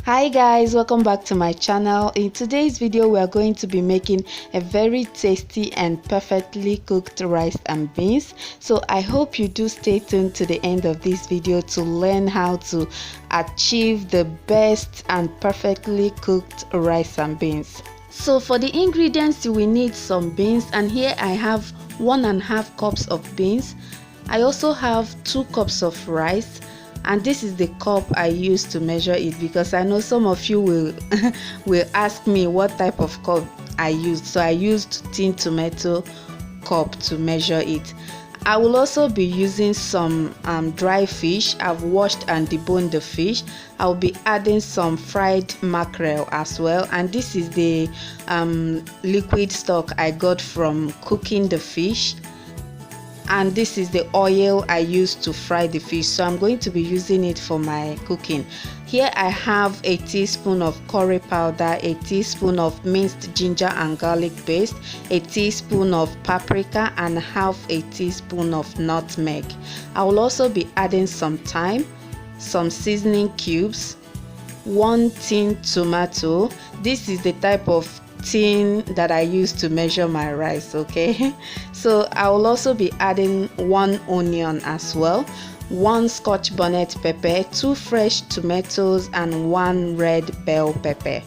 Hi guys, welcome back to my channel. In today's video we are going to be making a very tasty and perfectly cooked rice and beans. So I hope you do stay tuned to the end of this video to learn how to achieve the best and perfectly cooked rice and beans. So for the ingredients you will need some beans, and here I have 1.5 cups of beans. I also have 2 cups of rice, and this is the cup I use to measure it, because I know some of you will ask me what type of cup I used. So I used tin tomato cup to measure it. I will also be using some dry fish. I've washed and deboned the fish. I'll be adding some fried mackerel as well, and this is the liquid stock I got from cooking the fish. And this is the oil I used to fry the fish, so I'm going to be using it for my cooking. Here I have a teaspoon of curry powder, a teaspoon of minced ginger and garlic paste, a teaspoon of paprika, and half a teaspoon of nutmeg. I will also be adding some thyme, some seasoning cubes, 1 tin tomato. This is the type of tin that I use to measure my rice, okay? So I will also be adding 1 onion as well, 1 scotch bonnet pepper, 2 fresh tomatoes, and 1 red bell pepper.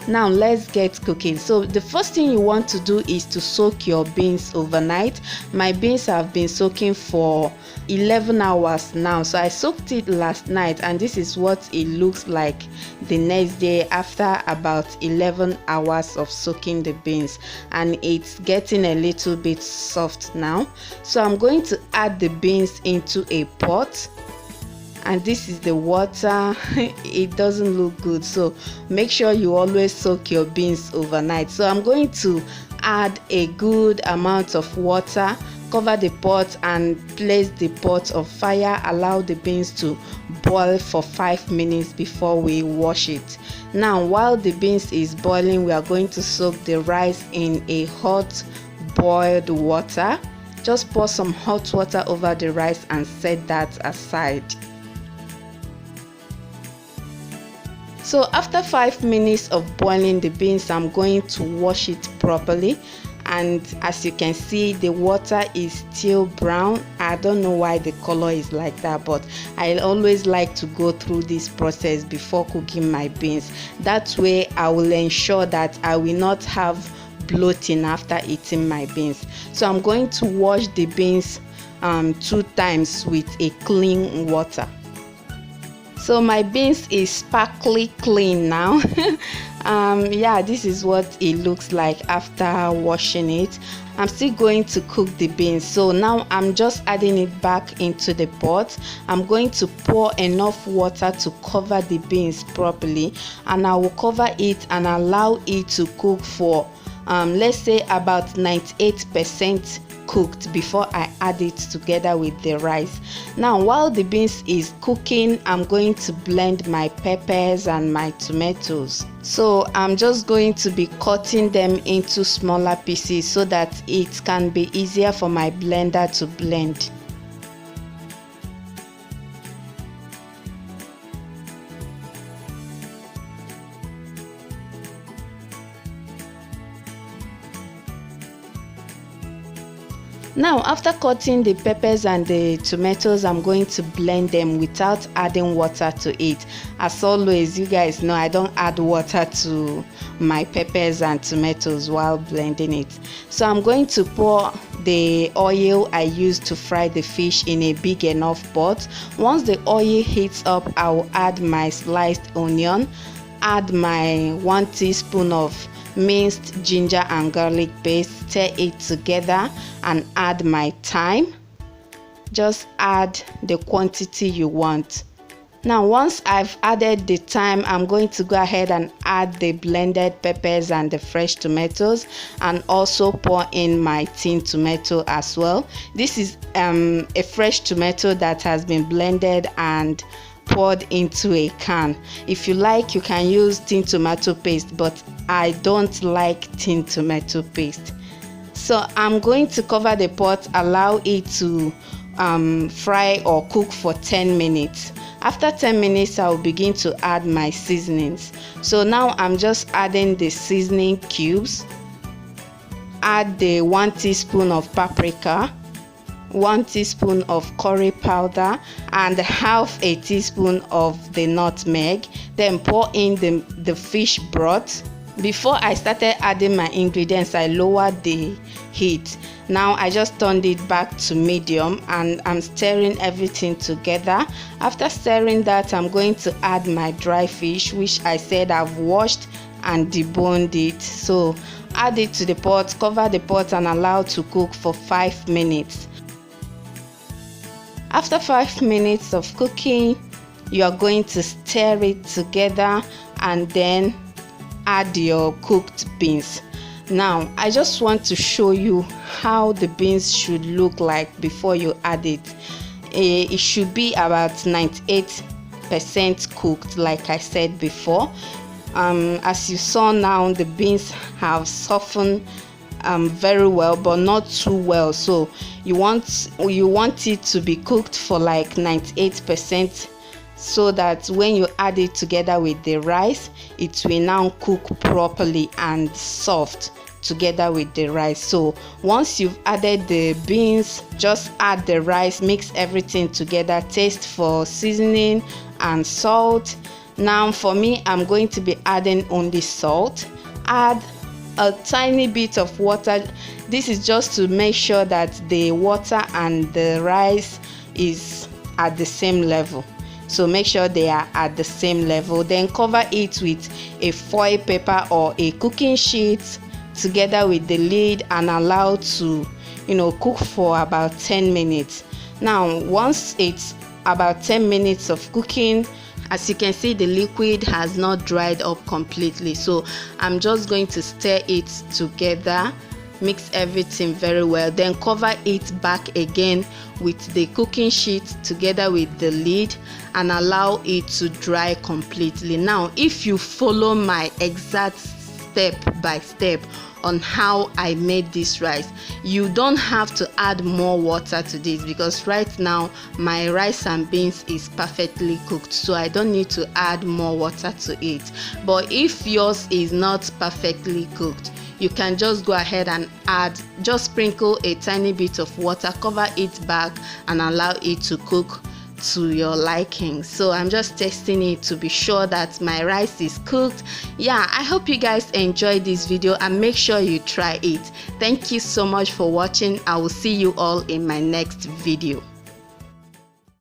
Now let's get cooking. So the first thing you want to do is to soak your beans overnight. My beans have been soaking for 11 hours now. So I soaked it last night, and this is what it looks like the next day after about 11 hours of soaking the beans, and it's getting a little bit soft now. So I'm going to add the beans into a pot, and this is the water. It doesn't look good, so make sure you always soak your beans overnight. So I'm going to add a good amount of water, cover the pot, and place the pot on fire. Allow the beans to boil for 5 minutes before we wash it. Now while the beans is boiling, we are going to soak the rice in a hot boiled water. Just pour some hot water over the rice and set that aside. So after 5 minutes of boiling the beans, I'm going to wash it properly, and as you can see, the water is still brown. I don't know why the color is like that, but I always like to go through this process before cooking my beans. That way I will ensure that I will not have bloating after eating my beans. So I'm going to wash the beans 2 times with a clean water. So my beans is sparkly clean now. Yeah, this is what it looks like after washing it. I'm still going to cook the beans, so now I'm just adding it back into the pot. I'm going to pour enough water to cover the beans properly, and I will cover it and allow it to cook for let's say about 98% cooked before I add it together with the rice. Now while the beans is cooking, I'm going to blend my peppers and my tomatoes. So I'm just going to be cutting them into smaller pieces so that it can be easier for my blender to blend. Now after cutting the peppers and the tomatoes, I'm going to blend them without adding water to it. As always, you guys know I don't add water to my peppers and tomatoes while blending it. So I'm going to pour the oil I used to fry the fish in a big enough pot. Once the oil heats up, I will add my sliced onion, add my 1 teaspoon of minced ginger and garlic paste, stir it together, and add my thyme. Just add the quantity you want. Now once I've added the thyme, I'm going to go ahead and add the blended peppers and the fresh tomatoes, and also pour in my tin tomato as well. This is a fresh tomato that has been blended and poured into a can. If you like, you can use tin tomato paste, but I don't like tin tomato paste. So I'm going to cover the pot, allow it to fry or cook for 10 minutes. After 10 minutes, I will begin to add my seasonings. So now I'm just adding the seasoning cubes. Add the 1 teaspoon of paprika, 1 teaspoon of curry powder, and half a teaspoon of the nutmeg. Then pour in the fish broth. Before I started adding my ingredients, I lowered the heat. Now I just turned it back to medium and I'm stirring everything together. After stirring that, I'm going to add my dry fish, which I said I've washed and deboned it. So add it to the pot, cover the pot and allow to cook for 5 minutes. After 5 minutes of cooking, you are going to stir it together and then add your cooked beans. Now I just want to show you how the beans should look like before you add it. It should be about 98% cooked, like I said before. As you saw now, the beans have softened very well, but not too well. So you want it to be cooked for like 98%, so that when you add it together with the rice, it will now cook properly and soft together with the rice. So once you've added the beans, just add the rice, mix everything together, taste for seasoning and salt. Now for me, I'm going to be adding only salt. Add a tiny bit of water. This is just to make sure that the water and the rice is at the same level. So make sure they are at the same level. Then cover it with a foil paper or a cooking sheet together with the lid and allow to cook for about 10 minutes. Now once it's about 10 minutes of cooking, as you can see, the liquid has not dried up completely. So I'm just going to stir it together, mix everything very well, then cover it back again with the cooking sheet together with the lid and allow it to dry completely. Now if you follow my exact step by step on how I made this rice, you don't have to add more water to this, because right now my rice and beans is perfectly cooked, so I don't need to add more water to it. But if yours is not perfectly cooked, you can just go ahead and just sprinkle a tiny bit of water, cover it back and allow it to cook to your liking. So I'm just testing it to be sure that my rice is cooked. Yeah, I hope you guys enjoyed this video and make sure you try it. Thank you so much for watching. I will see you all in my next video.